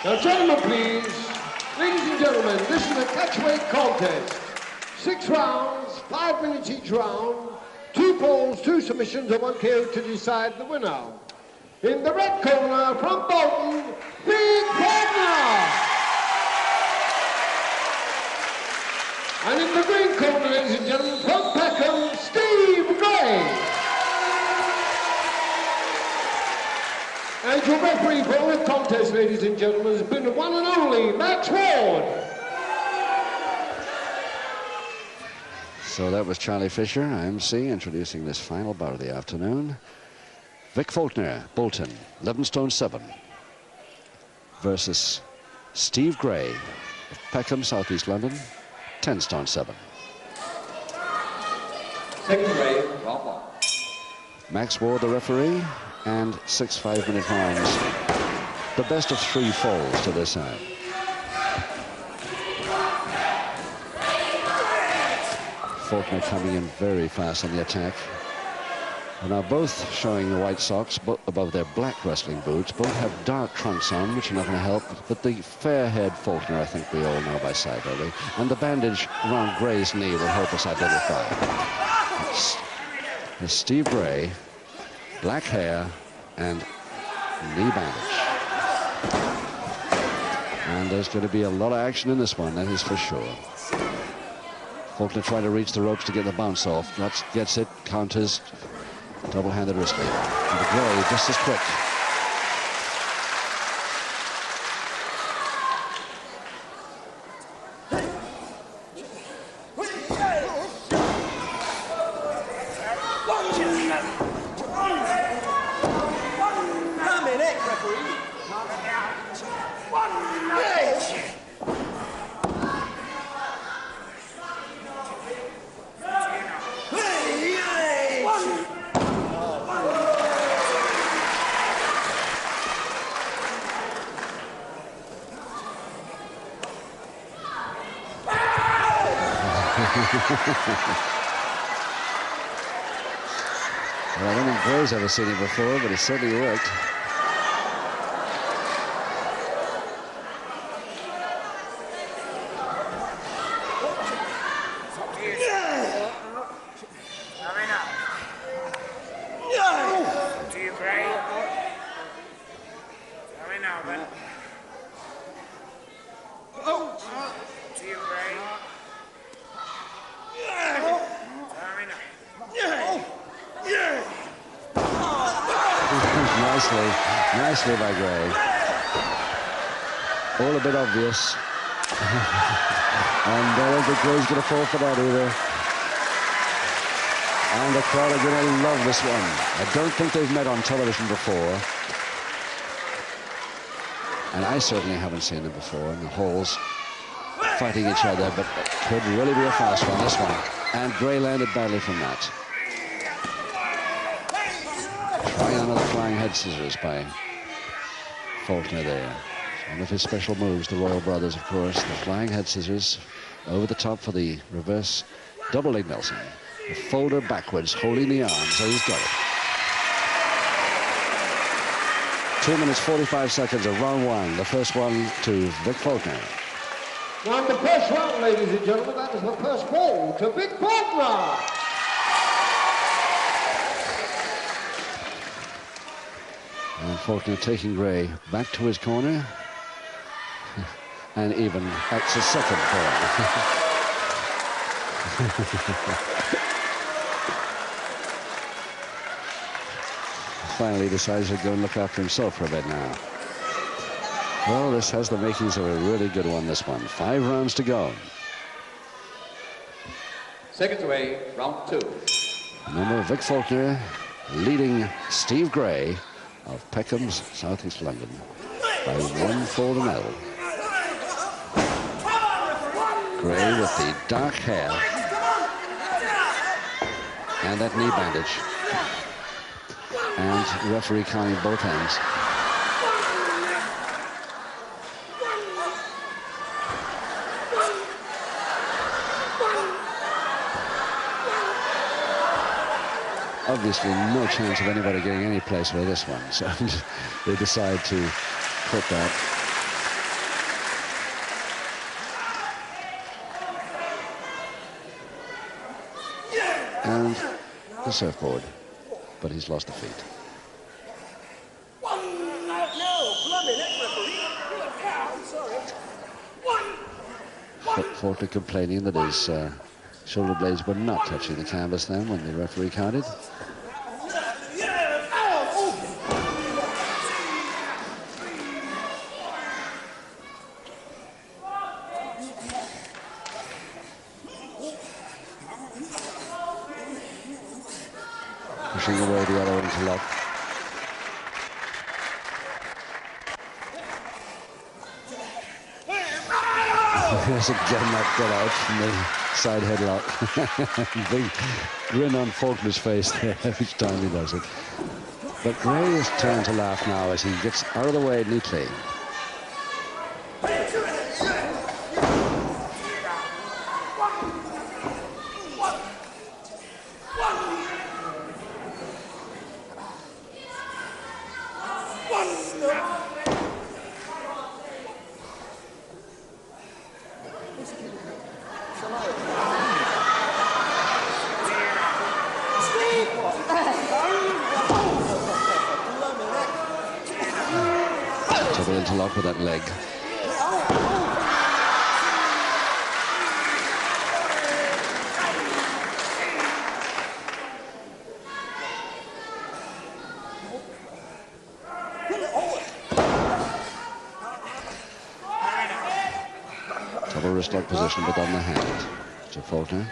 Now, gentlemen, please. Ladies and gentlemen, this is a catchweight contest. 6 rounds, 5 minutes each round, 2 polls, 2 submissions, and 1 KO to decide the winner. In the red corner, from Bolton, Big Wagner. And in the green corner, ladies and gentlemen, from Peckham, Steve Gray. And your referee for all contest, ladies and gentlemen, has been the one and only Max Ward. So that was Charlie Fisher, IMC, introducing this final bout of the afternoon. Vic Faulkner, Bolton, 11 stone 7, versus Steve Gray of Peckham, Southeast London, 10 stone 7. Second Gray, round 1. Max Ward, the referee, and 6 5-minute rounds. The best of 3 falls to this side. Faulkner coming in very fast on the attack. They're now both showing the white socks above their black wrestling boots. Both have dark trunks on, which are not going to help. But the fair-haired Faulkner, I think we all know by sight already. And the bandage around Gray's knee will help us identify. It's Steve Gray, black hair, and knee bandage. And there's going to be a lot of action in this one, that is for sure. Faulkner trying to reach the ropes to get the bounce off. Gets it, counters, double-handed wrestling. And the Gray just as quick. Well, I don't think Gray's ever seen it before, but it certainly worked. Nicely by Gray. All a bit obvious. And I don't think Gray's going to fall for that either. And the crowd are going to love this one. I don't think they've met on television before. And I certainly haven't seen them before in the halls fighting each other, but it could really be a fast one, this one. And Gray landed badly from that. Trying another flying head scissors by Faulkner there. One of his special moves, the Royal Brothers, of course. The flying head scissors over the top for the reverse double leg Nelson. The folder backwards, holding the arm, so he's got it. 2 minutes, 45 seconds of round 1. The first one to Vic Faulkner. Now in the first round, ladies and gentlemen, that is the first ball to Vic Faulkner. And Faulkner taking Gray back to his corner. And even acts a second for him. Finally decides to go and look after himself for a bit now. Well, this has the makings of a really good one, this one. 5 rounds to go. Seconds away, round 2. Remember, Vic Faulkner leading Steve Gray of Peckham's, Southeast London, by 1 full to 0. Gray with the dark hair and that knee bandage. And the referee counting both ends. Obviously no chance of anybody getting any place with this one, so they decide to put that. and the surfboard, but he's lost the feet. Faulkner complaining that his shoulder blades were not touching the canvas then when the referee counted. Pushing away the other interlock. There's again that get out from the side headlock. Big grin on Faulkner's face there each time he does it. But Gray is trying to laugh now as he gets out of the way neatly. Double interlock with that leg. Double wrist lock position, but on the hand to Faulkner.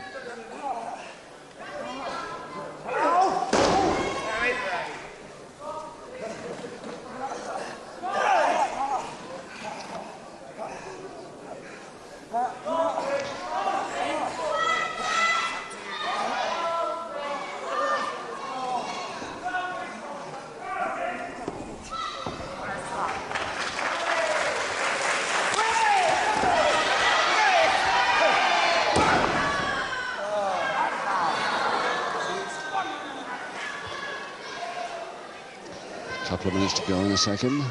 Couple of minutes to go in the second.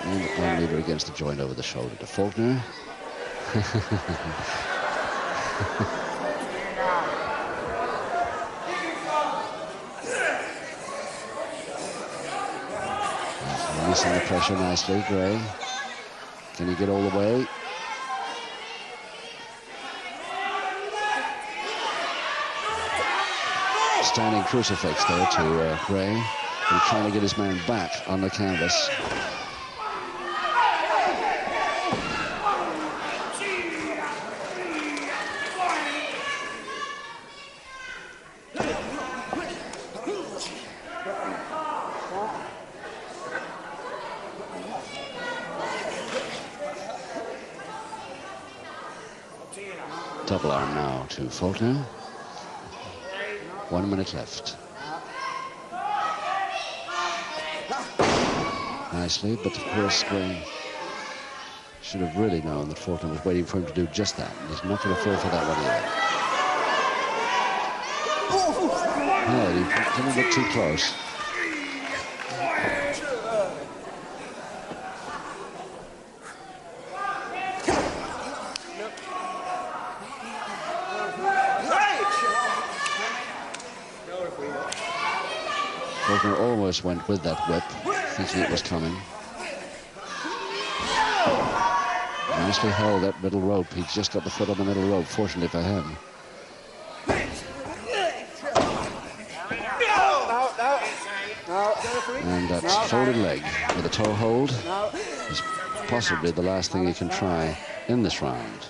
And one lever against the joint over the shoulder to Faulkner. Releasing the pressure nicely, Gray. Can he get all the way? Standing crucifix there to Gray, and trying to get his man back on the canvas. Double arm now to Faulkner. 1 minute left. Nicely, but of course Gray should have really known that Faulkner was waiting for him to do just that. He's not going to fall for that one either. No, he's coming a bit too close. Faulkner almost went with that whip, thinking it was coming. Nicely held that middle rope. He just got the foot on the middle rope, fortunately for him. And that folded leg with a toe hold is possibly the last thing he can try in this round.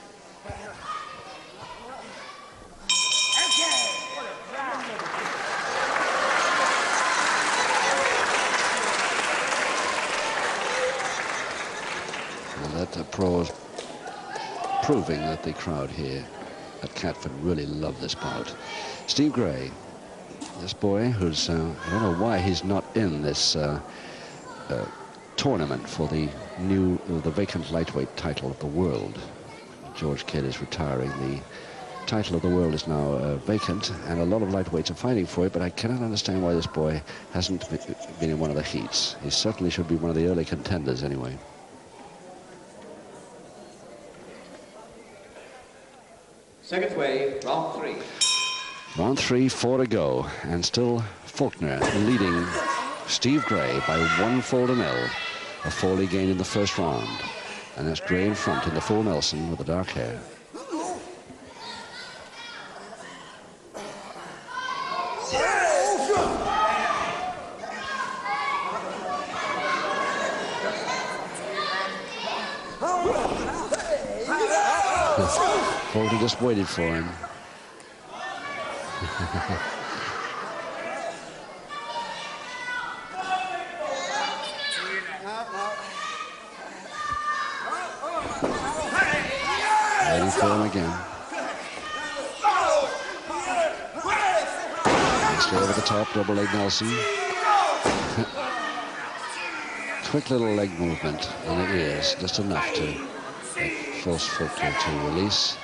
Pros proving that the crowd here at Catford really love this bout. Steve Gray, this boy who's, I don't know why he's not in this tournament for the vacant lightweight title of the world. George Kidd is retiring. The title of the world is now vacant, and a lot of lightweights are fighting for it, but I cannot understand why this boy hasn't been in one of the heats. He certainly should be one of the early contenders anyway. Seconds away, round 3. Round 3, 4 to go, and still Faulkner leading Steve Gray by 1-0. A fall he gained in the first round. And that's Gray in front in the full Nelson with the dark hair. Faulkner just waited for him. Waiting for him again. Straight over the top, double leg Nelson. Quick little leg movement on the ears, just enough to force Faulkner to release.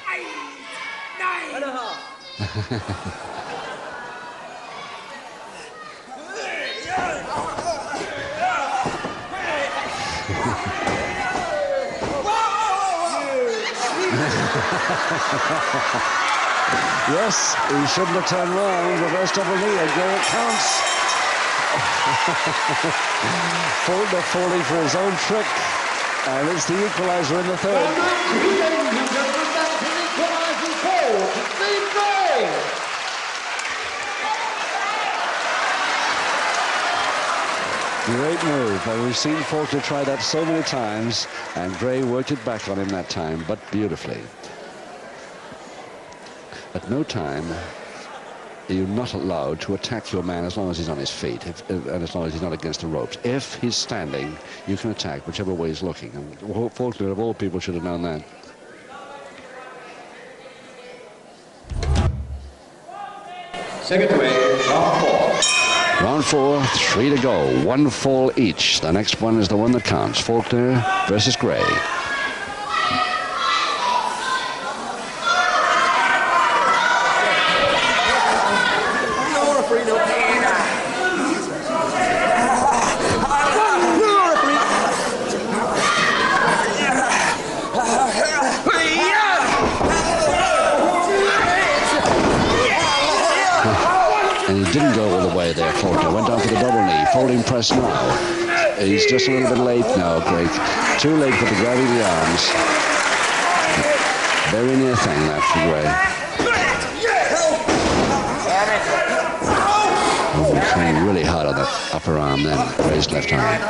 Yes, he shouldn't have turned round. Reverse double knee, and there it counts. Faulkner falling for his own trick, and it's the equalizer in the third. Great move, and we've seen Faulkner try that so many times, and Gray worked it back on him that time, but beautifully. At no time are you not allowed to attack your man as long as he's on his feet, and as long as he's not against the ropes. If he's standing, you can attack whichever way he's looking, and Faulkner, of all people, should have known that. Second away, round 4. Round 4, 3 to go, 1 fall each. The next one is the one that counts. Faulkner versus Gray. And he didn't go all the way there, Faulkner. Went down for the double knee. Folding press now. He's just a little bit late now, Greg. Too late for the grabbing the arms. Very near thing, that for Gray. Oh, trying really hard on that upper arm then. Gray's left arm.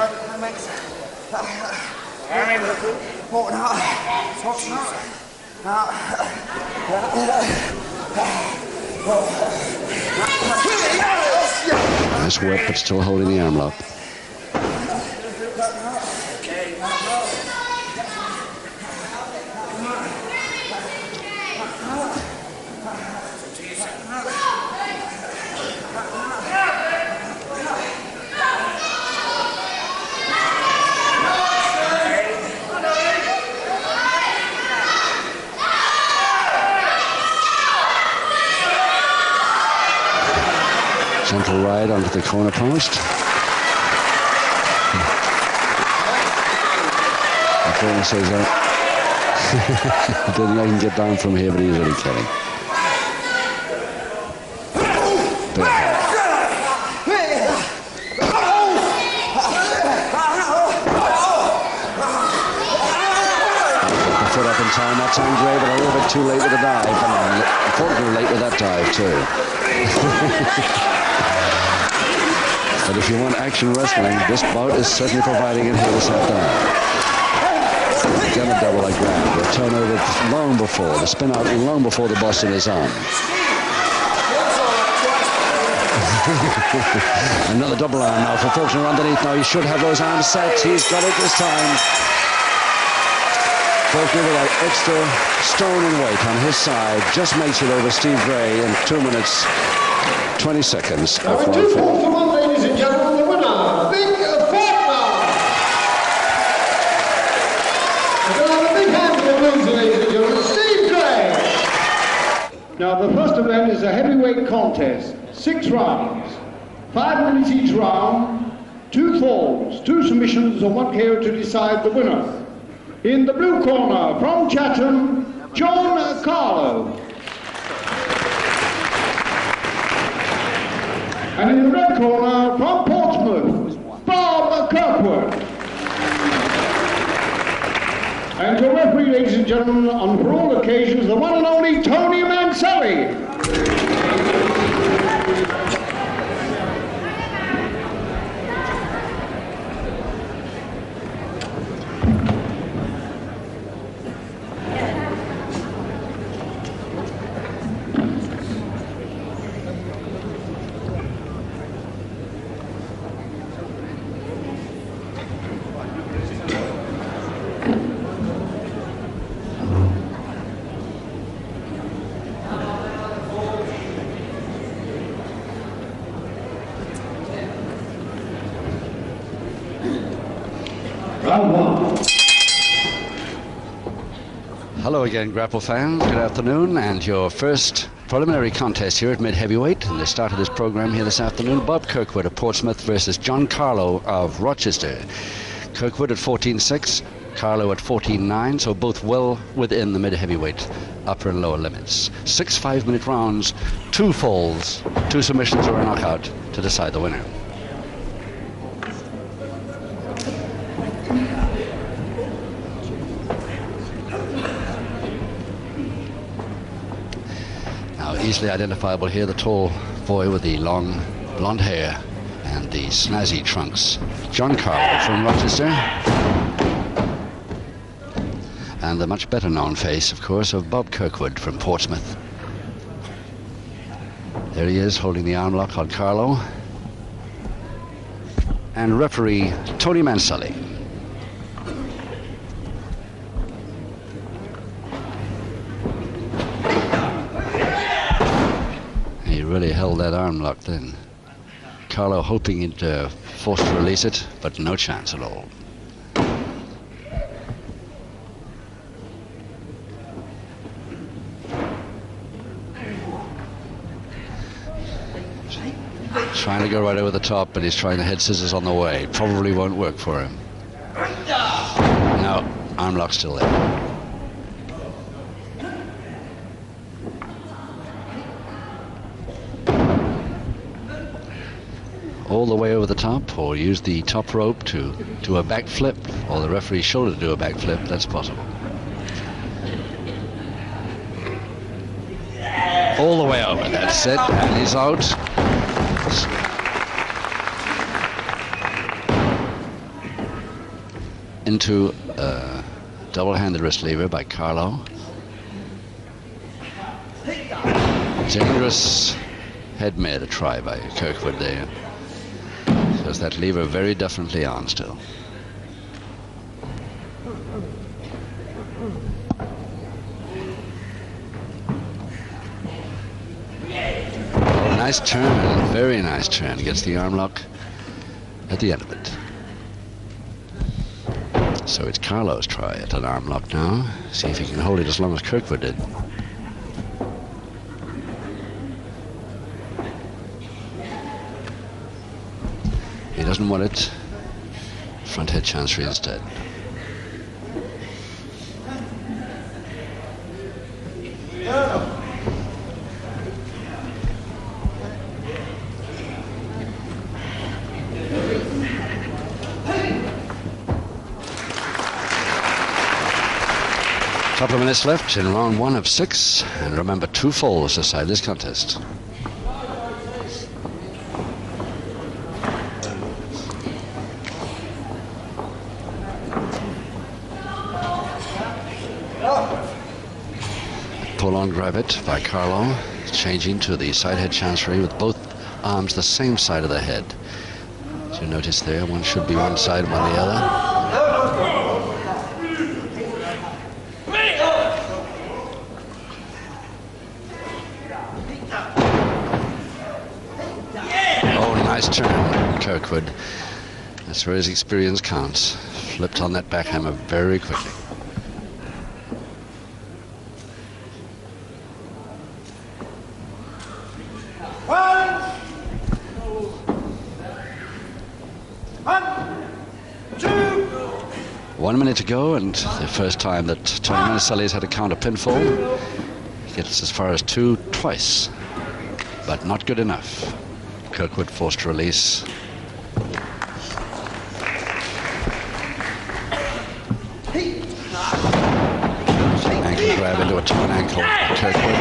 Nice work, but still holding the arm lock. Gentle ride onto the corner post. The corner says that. I didn't let him get down from here, but he was really kidding. Foot up in time that time, Gray, but a little bit too late with the dive. And Faulkner late with that dive too. But if you want action wrestling, this bout is certainly providing it here this afternoon. Again, a double leg grab. The turnover long before, the spin out long before the Boston is on. Another double arm now for Faulkner underneath. Now he should have those arms set. He's got it this time. Faulkner with that extra stone in weight on his side just makes it over Steve Gray in 2 minutes, 20 seconds. Number 2 falls to 1, ladies and gentlemen, the winner, Big Faulkner. We're going to have a big hand for the loser, ladies and gentlemen, Steve Gray. Now, the first event is a heavyweight contest, 6 rounds, 5 minutes each round, 2 falls, 2 submissions, and 1 KO to decide the winner. In the blue corner, from Chatham, John Carlo. And in the red corner, from Portsmouth, Bob Kirkwood. And to referee, ladies and gentlemen, on for all occasions, the one and only Tony Manselli. Hello again, Grapple fans. Good afternoon, and your first preliminary contest here at mid-heavyweight. And the start of this program here this afternoon, Bob Kirkwood of Portsmouth versus John Carlo of Rochester. Kirkwood at 14.6, Carlo at 14.9, so both well within the mid-heavyweight upper and lower limits. 6 5-minute rounds, 2 falls, 2 submissions or a knockout to decide the winner. Easily identifiable here, the tall boy with the long blonde hair and the snazzy trunks, John Carlo from Rochester, and the much better known face, of course, of Bob Kirkwood from Portsmouth. There he is, holding the arm lock on Carlo, and referee Tony Manselli. Really held that arm lock then. Carlo hoping he'd forced to release it, but no chance at all. Trying to go right over the top, but he's trying to head scissors on the way. Probably won't work for him. No, arm lock still there. All the way over the top, or use the top rope to do a backflip, or the referee's shoulder to do a backflip. That's possible. All the way over, that's it, and he's out. Into a double-handed wrist lever by Carlo. Dangerous head mare to try by Kirkwood there. Because that lever very definitely on still. Oh, nice turn, very nice turn. Gets the arm lock at the end of it. So it's Carlo's try at an arm lock now. See if he can hold it as long as Kirkwood did. He doesn't want it. Front head chancery instead. Couple of minutes left in round 1 of 6, and remember, 2 falls decide this contest. Pull on grab it by Carlo, changing to the side head chancery with both arms the same side of the head. As you notice there, one should be one side, one the other. Nice turn, Kirkwood. That's where his experience counts. Flipped on that backhammer very quickly. One minute to go, and the first time that Tony Manselli has had a counter pinfall. He gets as far as 2 twice, but not good enough. Kirkwood forced to release. Ankle grab into a torn ankle. Kirkwood,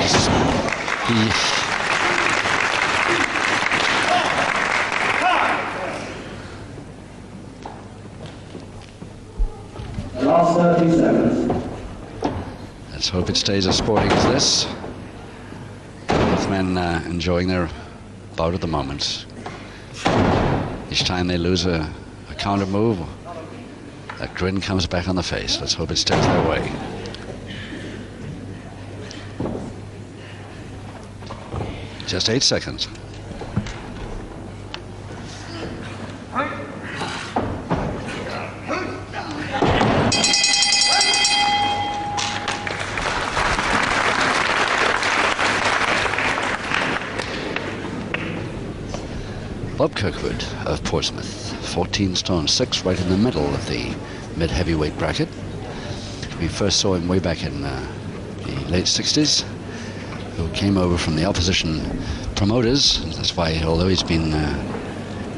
Last 30 seconds. Let's hope it stays as sporting as this. Both men enjoying their bout at the moment. Each time they lose a counter move, that grin comes back on the face. Let's hope it stays their way. Just 8 seconds. Bob Kirkwood of Portsmouth, 14 stone 6, right in the middle of the mid-heavyweight bracket. We first saw him way back in the late 60s, who came over from the opposition promoters. That's why, although he's been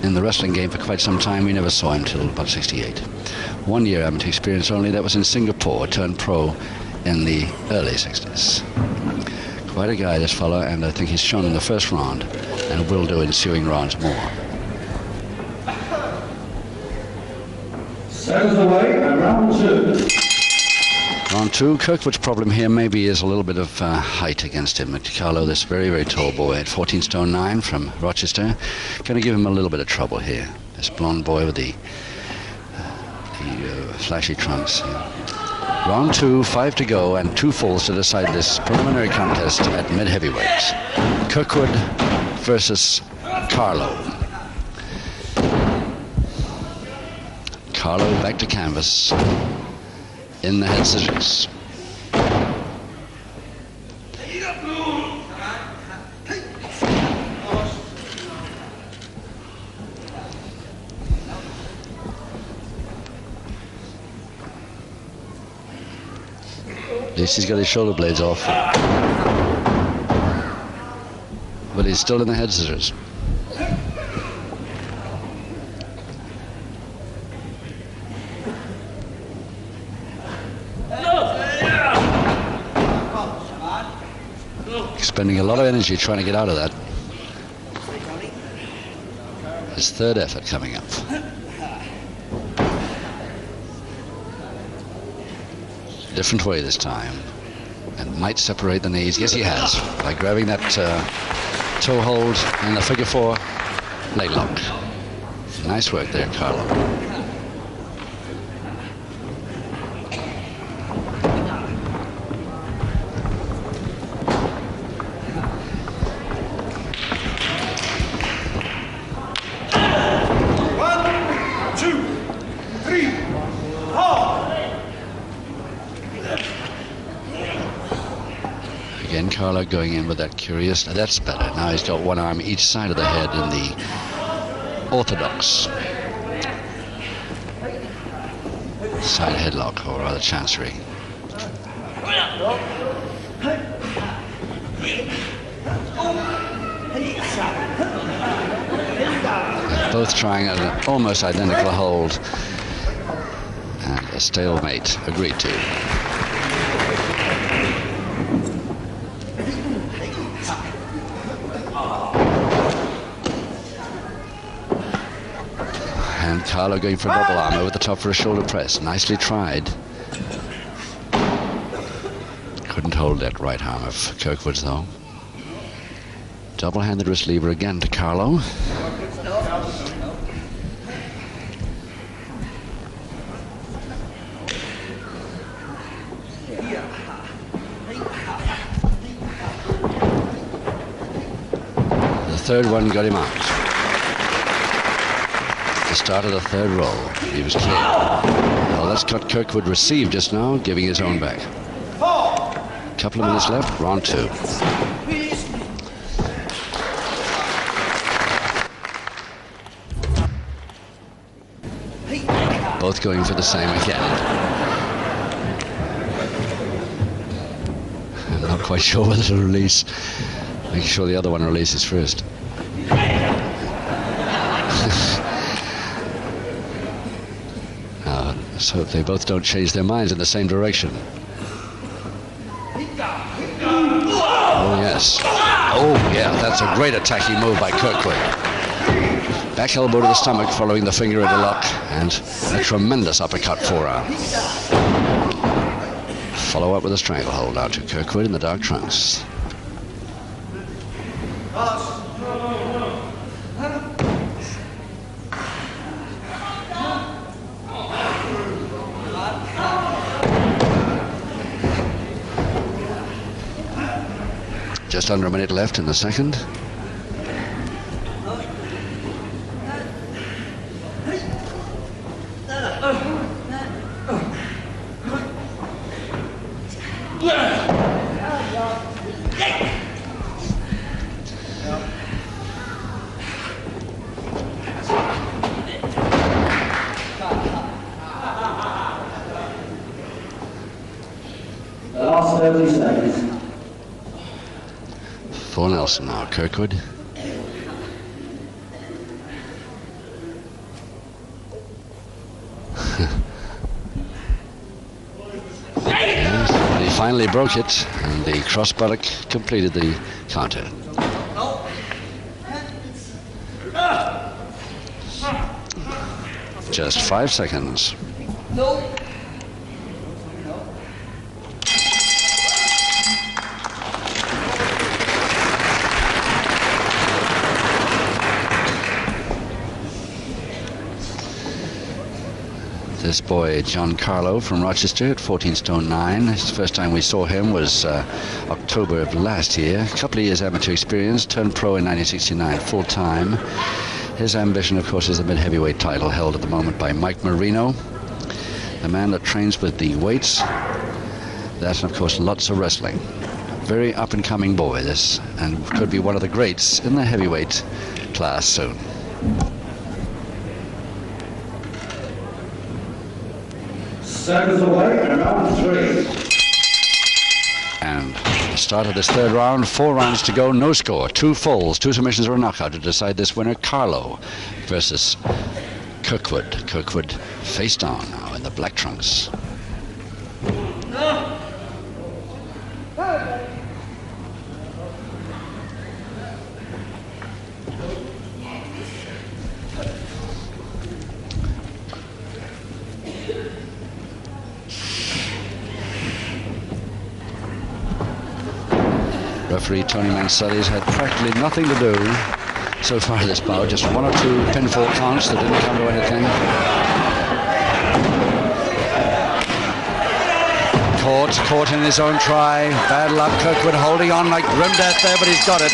in the wrestling game for quite some time, we never saw him till about 68. 1 year amateur experience only, that was in Singapore, turned pro in the early 60s. Quite a guy, this fellow, and I think he's shown in the first round and will do ensuing rounds more. Seconds away and round 2. Round 2, Kirkwood's problem here maybe is a little bit of height against him. Carlo, this very, very tall boy at 14 stone 9 from Rochester, going to give him a little bit of trouble here. This blonde boy with the flashy trunks. Round 2, 5 to go, and 2 falls to decide this preliminary contest at mid-heavyweights. Kirkwood versus Carlo. Carlo back to canvas in the head scissors. At least he's got his shoulder blades off. But he's still in the head scissors. Spending a lot of energy trying to get out of that. His third effort coming up. Different way this time, and might separate the knees. Yes, he has, by grabbing that toe hold and the figure 4 leg lock. Nice work there, Carlo. Again, Carlo going in with that curious, that's better. Now he's got one arm each side of the head in the orthodox side headlock, or rather chancery. They're both trying an almost identical hold, and a stalemate agreed to. Carlo going for a double arm over the top for a shoulder press. Nicely tried. Couldn't hold that right arm of Kirkwood's though. Double-handed wrist lever again to Carlo. The third one got him out. Start of the third roll. He was clear. Well, that's cut Kirkwood received just now, giving his own back. Couple of minutes left, round 2. Both going for the same again. I'm not quite sure whether to release. Making sure the other one releases first. Let's hope they both don't change their minds in the same direction. Oh, yes. Oh, yeah, that's a great attacking move by Kirkwood. Back elbow to the stomach following the finger into lock, and a tremendous uppercut forearm. Follow up with a stranglehold out to Kirkwood in the dark trunks. Just under a minute left in the second. The last 30 seconds. For Nelson now, Kirkwood. He finally broke it, and the cross buttock completed the counter. Just 5 seconds. This boy, John Carlo from Rochester at 14 stone 9. The first time we saw him was October of last year. A couple of years amateur experience, turned pro in 1969 full time. His ambition, of course, is the mid-heavyweight title held at the moment by Mike Marino, the man that trains with the weights. That, and of course, lots of wrestling. Very up-and-coming boy, this, and could be one of the greats in the heavyweight class soon. Seconds away and round 3. And the start of this third round, 4 rounds to go, no score, 2 falls, 2 submissions or a knockout to decide this winner. Carlo versus Kirkwood. Kirkwood face down now in the black trunks. Referee Tony Mancelli's had practically nothing to do so far this bout. Just 1 or 2 pinfall counts that didn't come to anything. Caught in his own try. Bad luck. Kirkwood holding on like grim death there, but he's got it.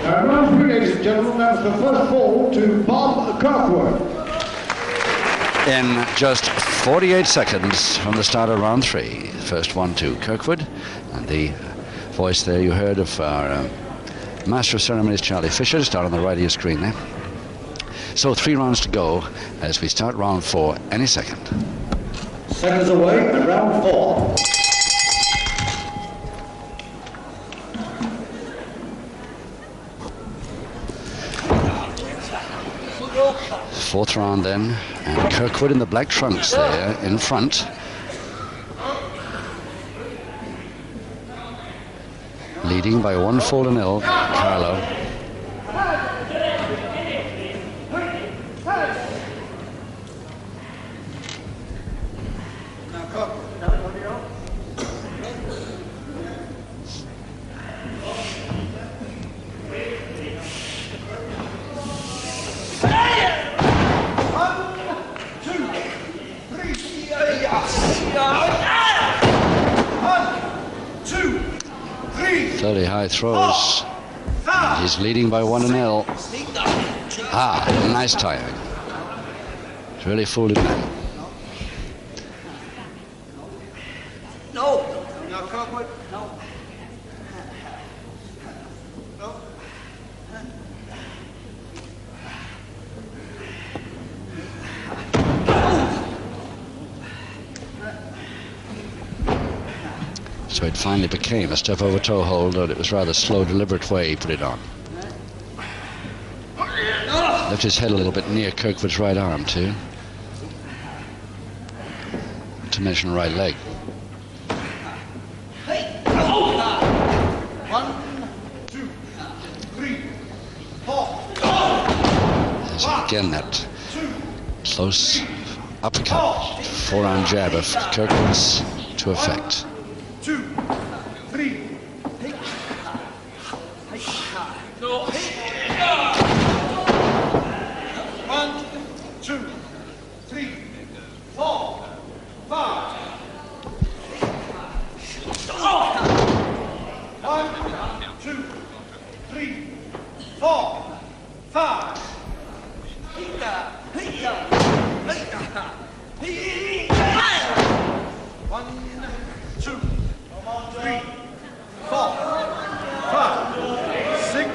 Round 3, ladies and gentlemen, that was the first fall to Bob Kirkwood. In just 48 seconds from the start of round 3. First one to Kirkwood, and the voice there you heard of our Master of Ceremonies, Charlie Fisher, start on the right of your screen there. So 3 rounds to go as we start round 4 any second. Seconds away and round 4. Fourth round then, and Kirkwood in the black trunks there in front. Leading by 1-0, Carlo. Fairly high throws. And he's leading by 1-0. Ah, nice timing. It's really fooled him now. No, Kirkwood. No. So it finally became a step over toe hold, and it was rather slow, deliberate way he put it on. Left his head a little bit near Kirkwood's right arm too, to mention right leg. There's again that close uppercut, forearm jab of Kirkwood's to effect. 2, 3. 1, 2, 3, 4, 5. 1, 2, 3, 4, 5. 1, 2, 3, 4, 5, 6.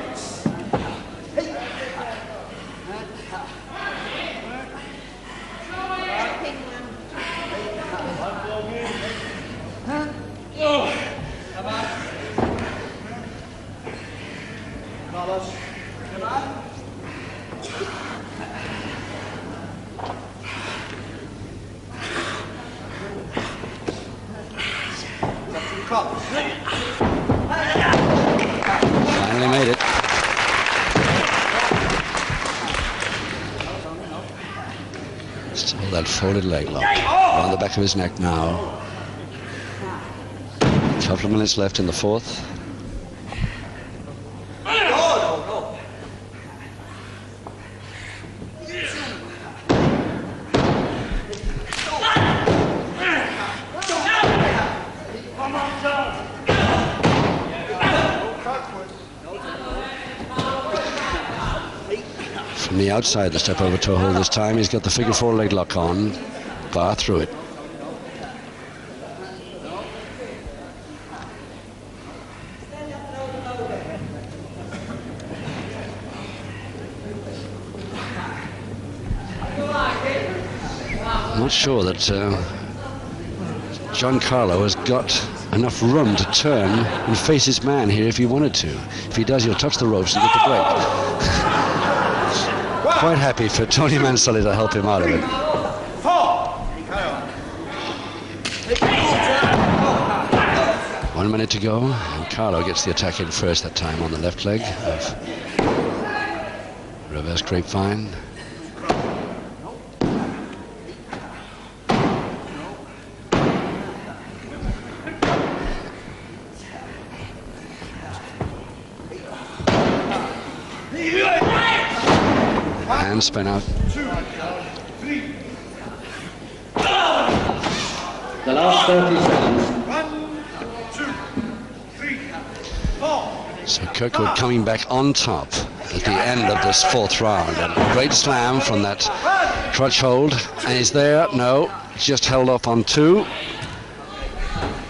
Carlos. Finally made it. Still that folded leg lock around the back of his neck now. A couple of minutes left in the fourth. From the outside, the step over toe hold this time. He's got the figure four leg lock on, bar through it. I'm not sure that Giancarlo has got enough room to turn and face his man here if he wanted to. If he does, he'll touch the ropes and get the break. Quite happy for Tony Mansulli to help him out of it. 1 minute to go, and Carlo gets the attack in first that time on the left leg of reverse grapevine. And spin out. 2, 3. The last 30 seconds. 1, 2, 3, 4. So Kirkwood coming back on top at the end of this fourth round. And a great slam from that crutch hold. And he's there. No, just held off on 2.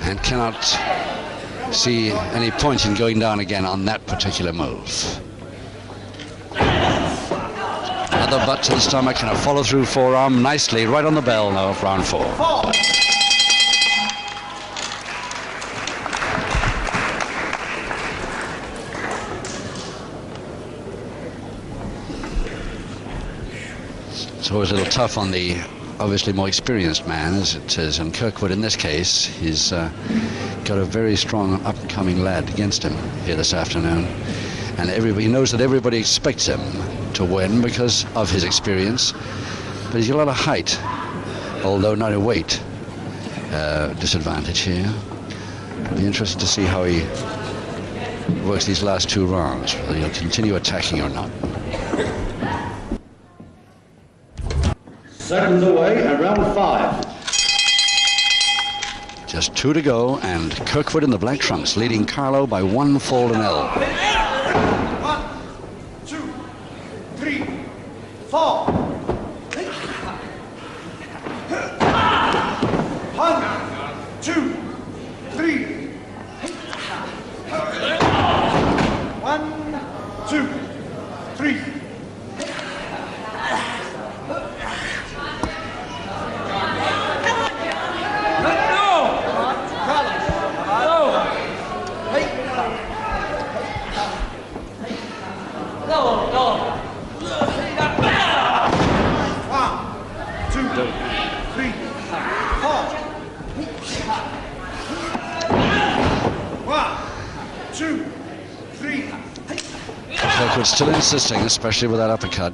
And cannot see any point in going down again on that particular move. Another butt to the stomach and a follow-through forearm nicely right on the bell now of round 4. It's always a little tough on the obviously more experienced man, as it is, and Kirkwood in this case, he's got a very strong up-and-coming lad against him here this afternoon. And everybody knows that everybody expects him to win because of his experience. But he's got a lot of height, although not a weight disadvantage here. It'll be interesting to see how he works these last 2 rounds, whether he'll continue attacking or not. Seconds away, and round 5. Just 2 to go, and Kirkwood in the black trunks leading Carlo by 1 fold and L. 1, 2, 3, 4. 1, 2, 3. 1, 2, 3. 2, 3. Kirkwood still insisting, especially with that uppercut.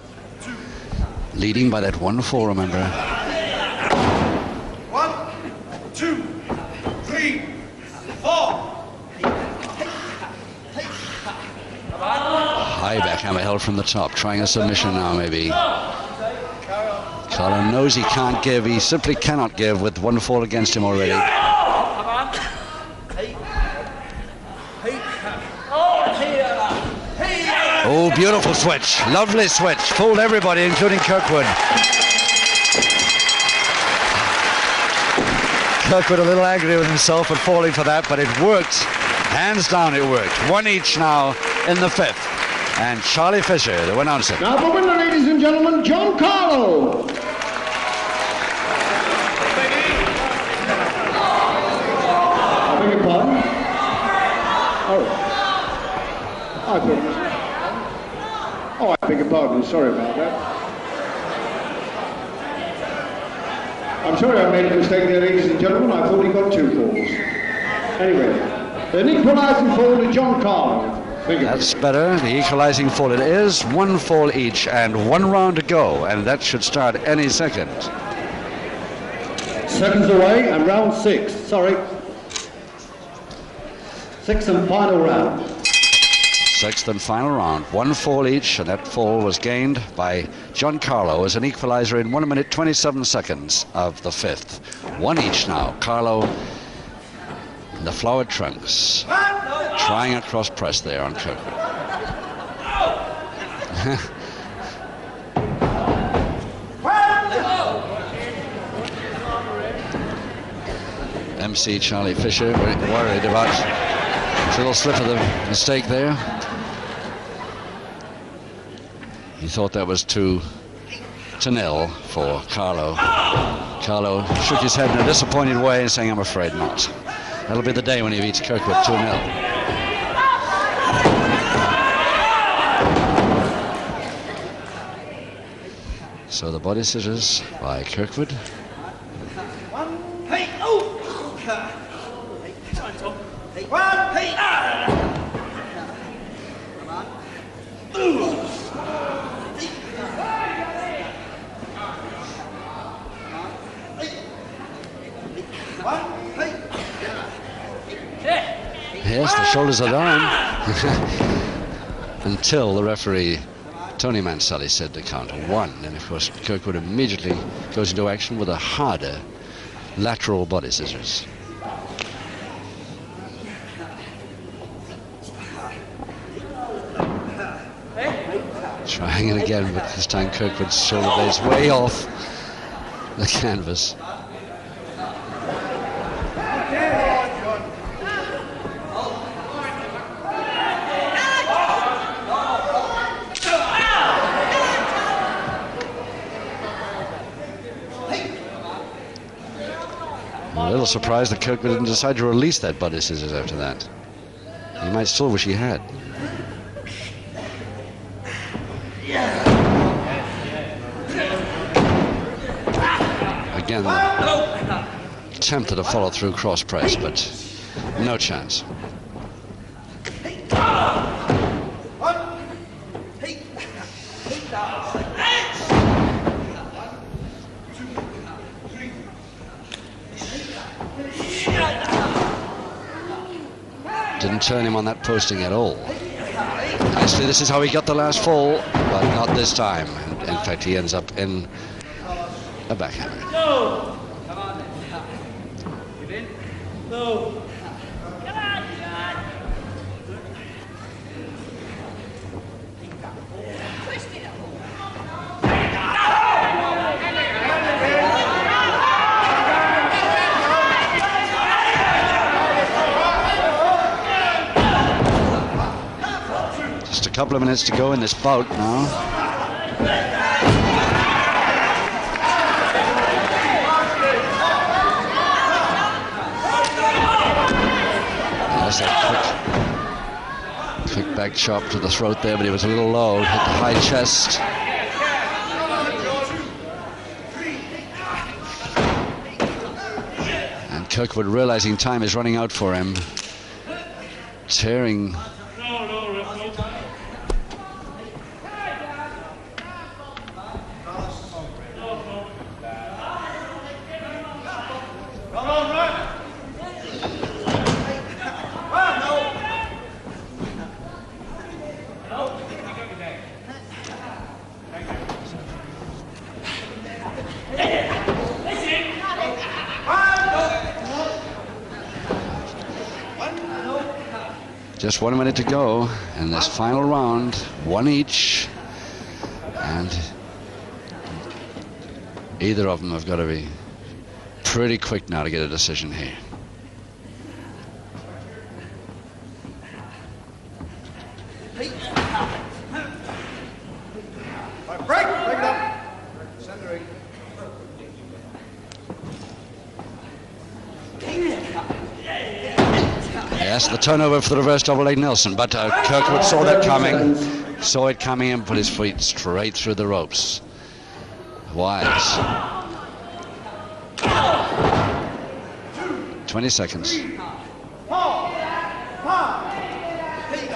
Leading by that 1-4, remember. 1, 2, 3, 4. High backhammer held from the top, trying a submission now, maybe. Carlo knows he can't give. He simply cannot give with 1-4 against him already. Oh, beautiful switch. Lovely switch. Fooled everybody, including Kirkwood. Kirkwood a little angry with himself for falling for that, but it worked. Hands down, it worked. One each now in the 5th. And Charlie Fisher, the announcer. Now for winner, ladies and gentlemen, John Carlo. I beg your pardon? Oh. I thought... Oh, I beg your pardon. Sorry about that. I'm sorry I made a mistake there, ladies and gentlemen. I thought he got 2 falls. Anyway, an equalising fall to John Carlo. That's better. The equalizing fall. It is 1 fall each and 1 round to go, and that should start any second. Seconds away and round 6. Sorry. 6th and final round. 6th and final round. 1 fall each, and that fall was gained by John Carlo as an equalizer in 1 minute 27 seconds of the 5th. 1 each now. Carlo in the flowered trunks, trying a cross press there on Kirkwood. MC Charlie Fisher very worried about a little slip of the mistake there. He thought that was 2-0 for Carlo. Carlo shook his head in a disappointed way and saying, "I'm afraid not." That'll be the day when he beats Kirkwood 2-0. So the body scissors by Kirkwood. Hey, oh! One, hey, Yes, the shoulders are down. Until the referee, Tony Manselli, said to count 1. And of course, Kirkwood immediately goes into action with a harder lateral body scissors. Trying it again, but this time Kirkwood's shoulder blade's way off the canvas. I'm a little surprised that Kirkwood didn't decide to release that body scissors after that. He might still wish he had. Again, attempted to follow through cross press, but no chance. Didn't turn him on that posting at all. Nicely, this is how he got the last fall, but not this time. And in fact, he ends up in a backhammer. no! Come on. Give in. No. Just a couple of minutes to go in this bout now. There's that quick back chop to the throat there, but he was a little low, hit the high chest. And Kirkwood, realizing time is running out for him, tearing. Just 1 minute to go in this final round, one each, and either of them have got to be pretty quick now to get a decision here. Break it up. Centering. Yes, the turnover for the reverse double leg Nelson, but Kirkwood saw that coming, saw it coming and put his feet straight through the ropes. Wise. 20 seconds.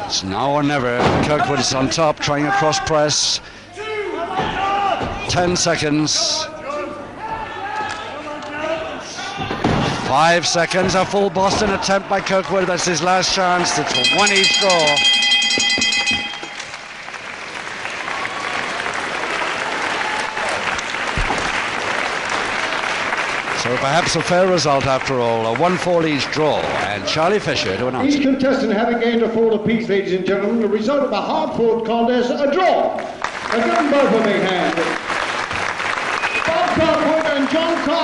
It's now or never. Kirkwood is on top, trying a cross press. 10 seconds. 5 seconds, a full Boston attempt by Kirkwood. That's his last chance. It's a one each draw. So perhaps a fair result after all, a 1-4 each draw. And Charlie Fisher to announce Each it. contestant having gained a fall apiece, ladies and gentlemen, the result of a hard-fought contest, a draw. A gun both a big hand. Bob Kirkwood and John Carter.